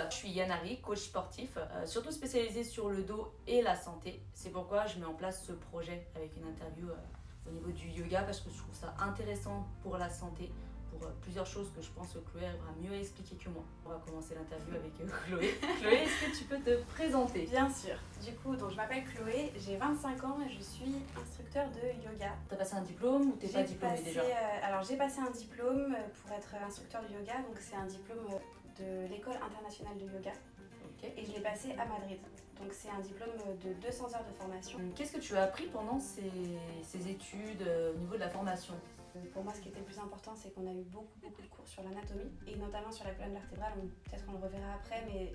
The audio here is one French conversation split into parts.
Je suis Yanari, coach sportif, surtout spécialisée sur le dos et la santé. C'est pourquoi je mets en place ce projet avec une interview au niveau du yoga parce que je trouve ça intéressant pour la santé, pour plusieurs choses que je pense que Chloé arrivera mieux à expliquer que moi. On va commencer l'interview avec Chloé. Chloé, est-ce que tu peux te présenter? Bien sûr. Du coup, donc, je m'appelle Chloé, j'ai 25 ans et je suis instructeur de yoga. T'as passé un diplôme ou t'es pas diplômée déjà? Alors j'ai passé un diplôme pour être instructeur de yoga, donc c'est un diplôme de l'école internationale de yoga. Ok. Et je l'ai passé à Madrid. Donc c'est un diplôme de 200 heures de formation. Qu'est-ce que tu as appris pendant ces études au niveau de la formation? Pour moi, ce qui était le plus important, c'est qu'on a eu beaucoup de cours sur l'anatomie et notamment sur la colonne vertébrale. Peut-être qu'on le reverra après, mais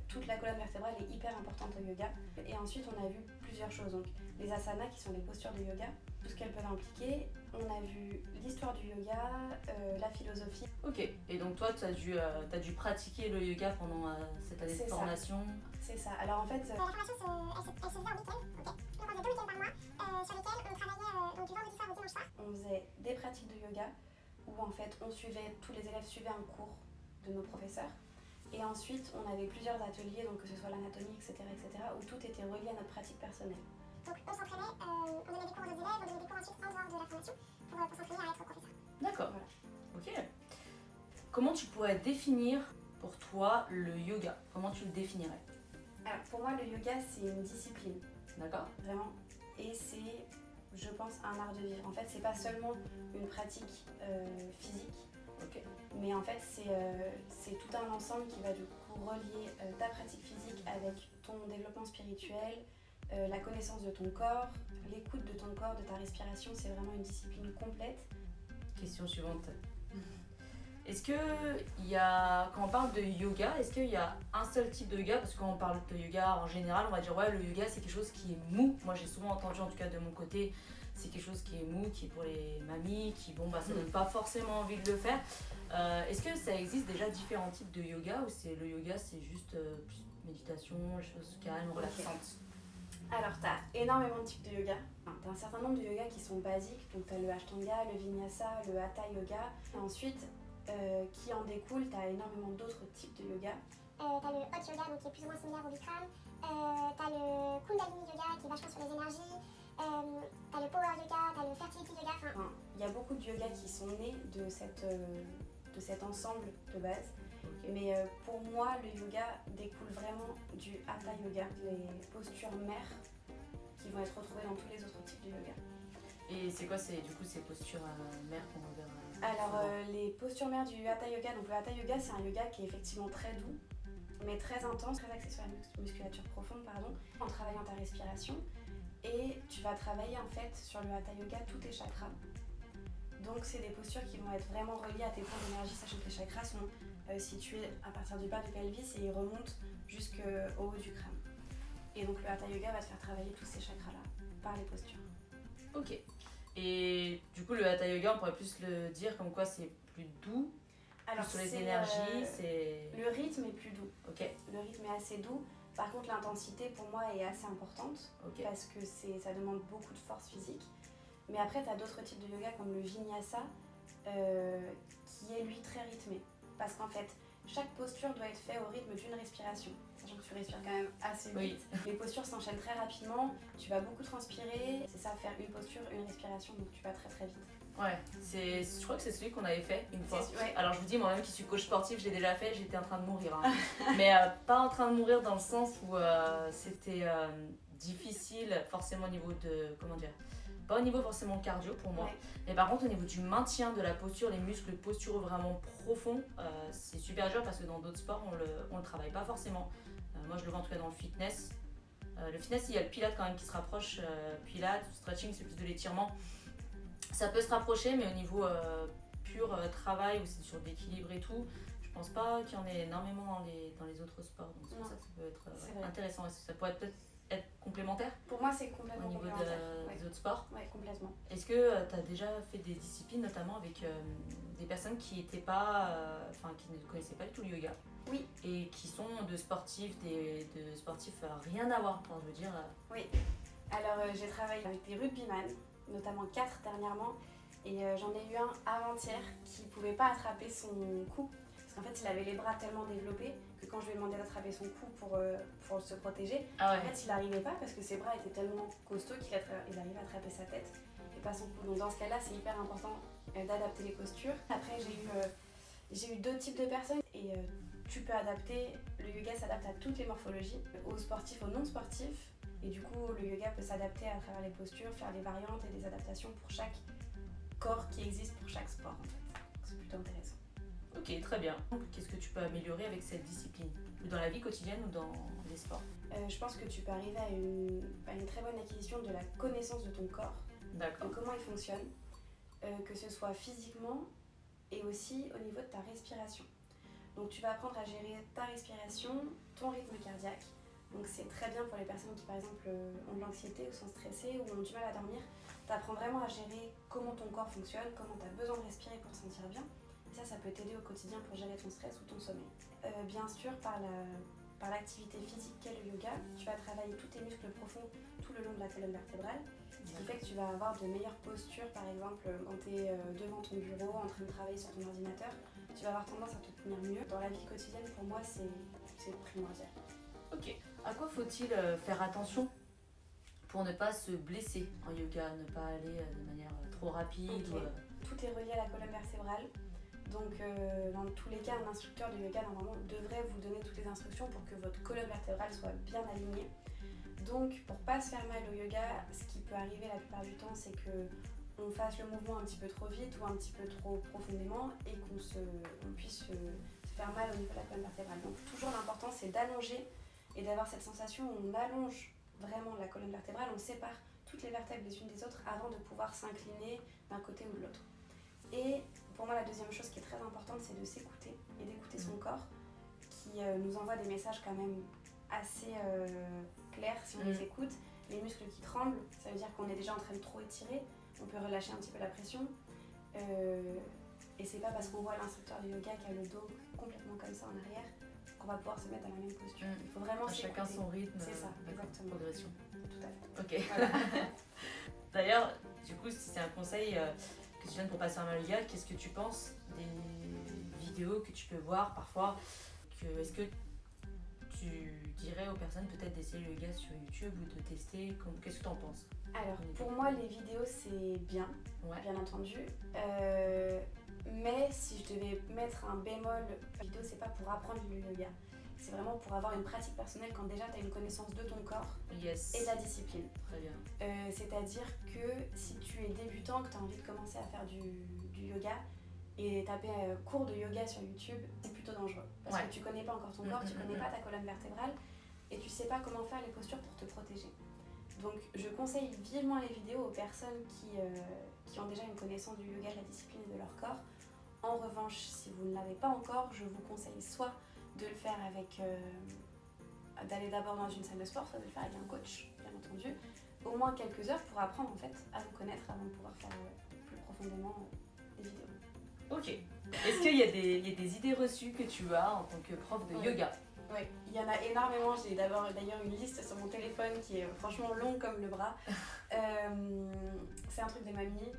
toute la colonne vertébrale est hyper importante au yoga. Et ensuite, on a vu plusieurs choses. Donc, les asanas, qui sont les postures du yoga, tout ce qu'elles peuvent impliquer. On a vu l'histoire du yoga, la philosophie. Ok, et donc toi, tu as dû pratiquer le yoga pendant cette année de formation. C'est ça. Alors en fait, la formation elle se faisait en week-end. Okay. Donc on faisait 2 week-ends par mois sur lesquels on travaillait donc du vendredi soir au dimanche soir. On faisait des pratiques de yoga où en fait tous les élèves suivaient un cours de nos professeurs. Et ensuite, on avait plusieurs ateliers, donc que ce soit l'anatomie, etc., où tout était relié à notre pratique personnelle. Donc on s'entraînait, on donnait des cours aux élèves, on donnait des cours ensuite en dehors de la formation pour s'entraîner à être professeur. D'accord. Voilà. Ok. Comment tu pourrais définir pour toi le yoga? Comment tu le définirais? Alors pour moi, le yoga, c'est une discipline, D'accord. vraiment. Et c'est, je pense, un art de vivre. En fait, c'est pas seulement une pratique physique, Ok. mais en fait, c'est tout un ensemble qui va du coup relier ta pratique physique avec ton développement spirituel, la connaissance de ton corps, l'écoute de ton corps, de ta respiration. C'est vraiment une discipline complète. Question suivante. Est-ce que quand on parle de yoga, est-ce qu'il y a un seul type de yoga? Parce que quand on parle de yoga en général, on va dire ouais, le yoga c'est quelque chose qui est mou. Moi j'ai souvent entendu, en tout cas de mon côté, c'est quelque chose qui est mou, qui est pour les mamies, qui ça donne pas forcément envie de le faire. Est-ce que ça existe déjà différents types de yoga ou le yoga c'est juste plus méditation, les choses calmes, relaxantes? Alors, tu as énormément de types de yoga. Tu as un certain nombre de yogas qui sont basiques. Donc, tu as le Ashtanga, le Vinyasa, le Hatha Yoga. Et ensuite, qui en découle, tu as énormément d'autres types de yoga. T'as le hot yoga donc qui est plus ou moins similaire au Bikram. T'as le Kundalini yoga qui est vachement sur les énergies. T'as le power yoga, t'as le fertility yoga. Enfin, il y a beaucoup de yogas qui sont nés de cet ensemble de base. Okay. Mais pour moi, le yoga découle vraiment du Hatha Yoga, les postures mères qui vont être retrouvées dans tous les autres types de yoga. Et c'est quoi du coup ces postures mères qu'on va verra? Alors les postures mères du Hatha Yoga, donc le Hatha Yoga c'est un yoga qui est effectivement très doux, mais très intense, très axé sur la musculature profonde, en travaillant ta respiration. Et tu vas travailler en fait sur le Hatha Yoga tous tes chakras. Donc c'est des postures qui vont être vraiment reliées à tes points d'énergie, sachant que les chakras sont situés à partir du bas du pelvis et ils remontent jusqu'au haut du crâne. Et donc le Hatha Yoga va te faire travailler tous ces chakras-là par les postures. Ok. Et du coup le Hatha Yoga, on pourrait plus le dire comme quoi c'est plus doux. Alors sur les énergies, le rythme est plus doux. Ok. Le rythme est assez doux. Par contre, l'intensité pour moi est assez importante parce que ça demande beaucoup de force physique. Mais après, tu as d'autres types de yoga comme le Vinyasa qui est lui très rythmé. Parce qu'en fait, chaque posture doit être faite au rythme d'une respiration. Sachant que tu respires quand même assez vite. Oui. Les postures s'enchaînent très rapidement, tu vas beaucoup transpirer. C'est ça, faire une posture, une respiration, donc tu vas très très vite. Ouais, je crois que c'est celui qu'on avait fait une fois. Ouais. Alors je vous dis, moi-même qui suis coach sportif, je l'ai déjà fait, j'étais en train de mourir. Hein. Mais pas en train de mourir dans le sens où c'était difficile forcément au niveau de, pas au niveau forcément cardio pour moi. Ouais. Mais par contre au niveau du maintien de la posture, les muscles posturaux vraiment profonds, c'est super dur parce que dans d'autres sports on le travaille pas forcément. Moi je le vois en tout cas dans le fitness. Le fitness, il y a le pilates quand même qui se rapproche. Pilates, stretching, c'est plus de l'étirement. Ça peut se rapprocher, mais au niveau pur travail, où c'est sur l'équilibre et tout, je pense pas qu'il y en ait énormément dans les autres sports. Donc c'est pour ça que ça peut être intéressant. Est-ce que ça pourrait peut-être être complémentaire? Pour moi, c'est complètement au niveau des autres sports. Oui, complètement. Est-ce que tu as déjà fait des disciplines, notamment avec des personnes qui étaient pas, qui ne connaissaient pas du tout le yoga? Oui. Et qui sont de sportifs rien à voir, je veux dire. Oui. Alors j'ai travaillé avec des rugbyman, notamment 4 dernièrement, et j'en ai eu un avant-hier qui pouvait pas attraper son coup. Parce En fait, il avait les bras tellement développés que quand je lui ai demandé d'attraper son cou pour se protéger, Ah en ouais. fait, il n'arrivait pas parce que ses bras étaient tellement costauds qu'il arrivait à attraper sa tête et pas son cou. Donc dans ce cas-là, c'est hyper important d'adapter les postures. Après, j'ai eu 2 types de personnes et tu peux adapter, le yoga s'adapte à toutes les morphologies, aux sportifs, aux non-sportifs. Et du coup, le yoga peut s'adapter à travers les postures, faire des variantes et des adaptations pour chaque corps qui existe pour chaque sport en fait. C'est plutôt intéressant. Ok, très bien. Qu'est-ce que tu peux améliorer avec cette discipline? Ou dans la vie quotidienne ou dans les sports? Je pense que tu peux arriver à une très bonne acquisition de la connaissance de ton corps, de D'accord. comment il fonctionne, que ce soit physiquement et aussi au niveau de ta respiration. Donc tu vas apprendre à gérer ta respiration, ton rythme cardiaque. Donc c'est très bien pour les personnes qui par exemple ont de l'anxiété ou sont stressées ou ont du mal à dormir. Tu apprends vraiment à gérer comment ton corps fonctionne, comment tu as besoin de respirer pour te sentir bien. Et ça peut t'aider au quotidien pour gérer ton stress ou ton sommeil. Bien sûr, par l'activité physique qu'est le yoga, tu vas travailler tous tes muscles profonds tout le long de la colonne vertébrale. Ce qui fait que tu vas avoir de meilleures postures, par exemple quand tu es devant ton bureau en train de travailler sur ton ordinateur. Tu vas avoir tendance à te tenir mieux. Dans la vie quotidienne, pour moi, c'est primordial. Ok. À quoi faut-il faire attention pour ne pas se blesser en yoga, ne pas aller de manière trop rapide Ok. Tout est relié à la colonne vertébrale. Donc, dans tous les cas, un instructeur de yoga, normalement, devrait vous donner toutes les instructions pour que votre colonne vertébrale soit bien alignée. Donc, pour pas se faire mal au yoga, ce qui peut arriver la plupart du temps, c'est qu'on fasse le mouvement un petit peu trop vite ou un petit peu trop profondément et qu'on puisse se faire mal au niveau de la colonne vertébrale. Donc, toujours l'important, c'est d'allonger et d'avoir cette sensation où on allonge vraiment la colonne vertébrale, on sépare toutes les vertèbres les unes des autres avant de pouvoir s'incliner d'un côté ou de l'autre. Et pour moi, la deuxième chose qui est très importante, c'est de s'écouter et d'écouter son corps qui nous envoie des messages quand même assez clairs si on les écoute. Les muscles qui tremblent, ça veut dire qu'on est déjà en train de trop étirer, on peut relâcher un petit peu la pression. Et c'est pas parce qu'on voit l'instructeur de yoga qui a le dos complètement comme ça en arrière qu'on va pouvoir se mettre dans la même posture. Il faut vraiment s'écouter. Chacun son rythme. C'est ça, exactement. Progression. Tout à fait. Ok. Voilà. D'ailleurs, du coup, si c'est un conseil que tu donnes pour passer un mal au yoga, qu'est-ce que tu penses des vidéos que tu peux voir parfois est-ce que tu dirais aux personnes peut-être d'essayer le yoga sur YouTube ou de tester? Qu'est-ce que tu en penses? Alors, pour moi, les vidéos, c'est bien, bien entendu. Mais si je devais mettre un bémol, la vidéo, c'est pas pour apprendre le yoga. C'est vraiment pour avoir une pratique personnelle quand déjà tu as une connaissance de ton corps et de la discipline. Très bien. C'est-à-dire que si tu es débutant, que tu as envie de commencer à faire du yoga et taper cours de yoga sur YouTube, c'est plutôt dangereux. Parce que tu connais pas encore ton corps, tu connais pas ta colonne vertébrale et tu sais pas comment faire les postures pour te protéger. Donc je conseille vivement les vidéos aux personnes qui ont déjà une connaissance du yoga, de la discipline et de leur corps. En revanche, si vous ne l'avez pas encore, je vous conseille soit de le faire d'aller d'abord dans une salle de sport, soit de le faire avec un coach, bien entendu. Au moins quelques heures pour apprendre en fait à vous connaître avant de pouvoir faire plus profondément les vidéos. Ok. Est-ce qu'il y a des idées reçues que tu as en tant que prof de yoga? Oui, il y en a énormément. J'ai d'ailleurs une liste sur mon téléphone qui est franchement longue comme le bras. C'est un truc de mamie.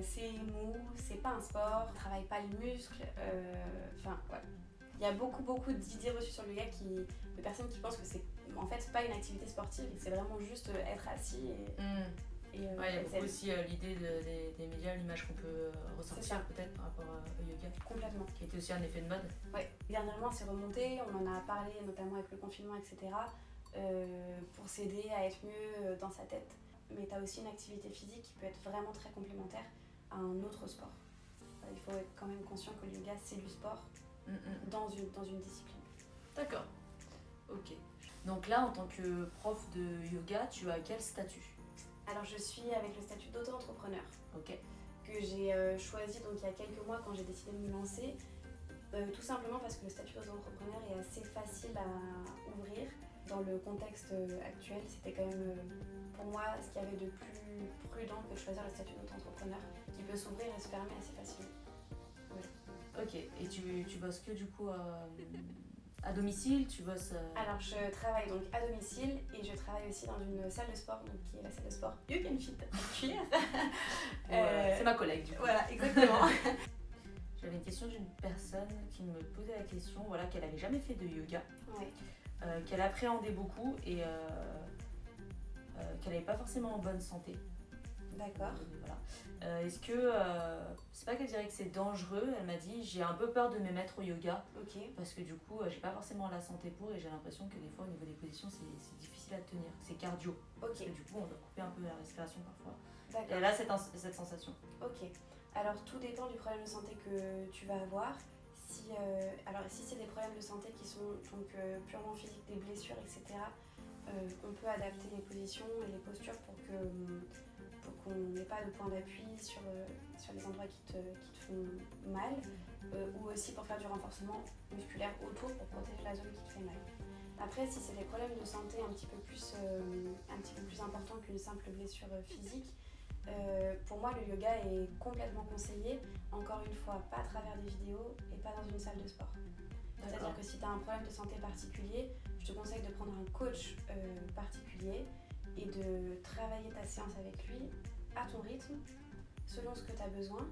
C'est mou, c'est pas un sport, on travaille pas les muscles. Enfin, ouais. Il y a beaucoup d'idées reçues sur le yoga de personnes qui pensent que c'est en fait pas une activité sportive et que c'est vraiment juste être assis et il y a beaucoup aussi l'idée des médias, l'image qu'on peut ressentir peut-être par rapport au yoga. Complètement. Qui était aussi un effet de mode. Oui, dernièrement c'est remonté, on en a parlé notamment avec le confinement, etc. Pour s'aider à être mieux dans sa tête. Mais tu as aussi une activité physique qui peut être vraiment très complémentaire à un autre sport. Il faut être quand même conscient que le yoga c'est du sport dans une discipline. D'accord. Ok. Donc là, en tant que prof de yoga, tu as quel statut? Alors je suis avec le statut d'auto-entrepreneur. Ok. Que j'ai choisi donc il y a quelques mois quand j'ai décidé de me lancer. Tout simplement parce que le statut d'auto-entrepreneur est assez facile à ouvrir. Dans le contexte actuel, c'était quand même pour moi ce qu'il y avait de plus prudent que de choisir le statut d'auto-entrepreneur qui peut s'ouvrir et se fermer assez facilement. Ouais. Ok, et tu bosses que du coup à domicile, tu bosses Alors je travaille donc à domicile et je travaille aussi dans une salle de sport, donc qui est la salle de sport You Can Fit à Cuire. C'est ma collègue du coup. Voilà, exactement. J'avais une question d'une personne qui me posait la question, voilà, qu'elle n'avait jamais fait de yoga, Ouais. qu'elle appréhendait beaucoup et qu'elle n'avait pas forcément en bonne santé. D'accord. Voilà. Est-ce que c'est pas qu'elle dirait que c'est dangereux, elle m'a dit j'ai un peu peur de me mettre au yoga Ok. parce que du coup j'ai pas forcément la santé pour et j'ai l'impression que des fois au niveau des positions c'est difficile à tenir, c'est cardio. Parce Ok. que du coup on doit couper un peu la respiration parfois. Et D'accord. elle a cette sensation. Ok. Alors tout dépend du problème de santé que tu vas avoir. Si, si c'est des problèmes de santé qui sont donc, purement physiques, des blessures, etc., on peut adapter les positions et les postures pour qu'on n'ait pas de point d'appui sur les endroits qui te font mal, ou aussi pour faire du renforcement musculaire autour pour protéger la zone qui te fait mal. Après, si c'est des problèmes de santé un petit peu plus importants qu'une simple blessure physique, pour moi, le yoga est complètement conseillé, encore une fois, pas à travers des vidéos et pas dans une salle de sport. C'est-à-dire que si tu as un problème de santé particulier, je te conseille de prendre un coach particulier et de travailler ta séance avec lui à ton rythme, selon ce que tu as besoin.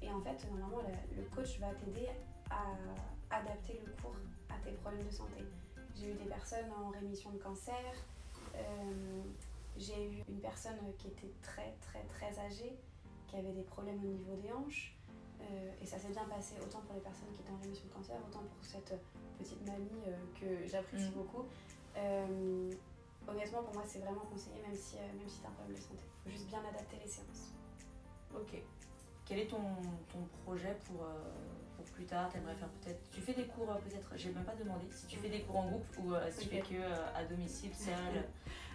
Et en fait, normalement, le coach va t'aider à adapter le cours à tes problèmes de santé. J'ai eu des personnes en rémission de cancer, j'ai eu une personne qui était très très très âgée, qui avait des problèmes au niveau des hanches, et ça s'est bien passé autant pour les personnes qui étaient en rémission de cancer, autant pour cette petite mamie que j'apprécie beaucoup. Honnêtement, pour moi, c'est vraiment conseillé, même si tu as un problème de santé. Il faut juste bien adapter les séances. Ok. Quel est ton projet pour plus tard? T'aimerais faire peut-être... Tu fais des cours peut-être, j'ai même pas demandé, si tu fais des cours en groupe ou si tu fais que à domicile, seul.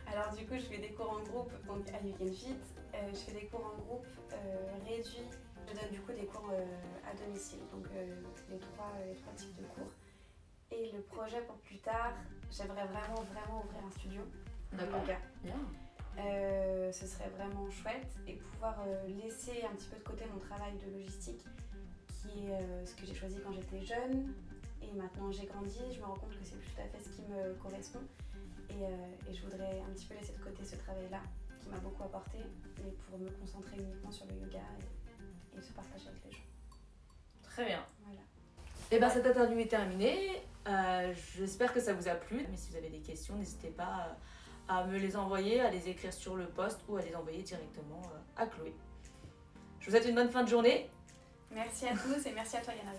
Alors du coup, je fais des cours en groupe donc à You Can Fit. Je fais des cours en groupe réduits. Je donne du coup des cours à domicile, donc les trois types de cours. Et le projet pour plus tard, j'aimerais vraiment ouvrir un studio de yoga. Bien. Ce serait vraiment chouette et pouvoir laisser un petit peu de côté mon travail de logistique qui est ce que j'ai choisi quand j'étais jeune, et maintenant j'ai grandi, je me rends compte que c'est plus tout à fait ce qui me correspond, et je voudrais un petit peu laisser de côté ce travail-là qui m'a beaucoup apporté, mais pour me concentrer uniquement sur le yoga et se partager avec les gens. Très bien. Voilà. Et bien cette interview est terminée. J'espère que ça vous a plu. Mais si vous avez des questions, n'hésitez pas à me les envoyer, à les écrire sur le post ou à les envoyer directement à Chloé. Je vous souhaite une bonne fin de journée. Merci à tous et merci à toi Yana.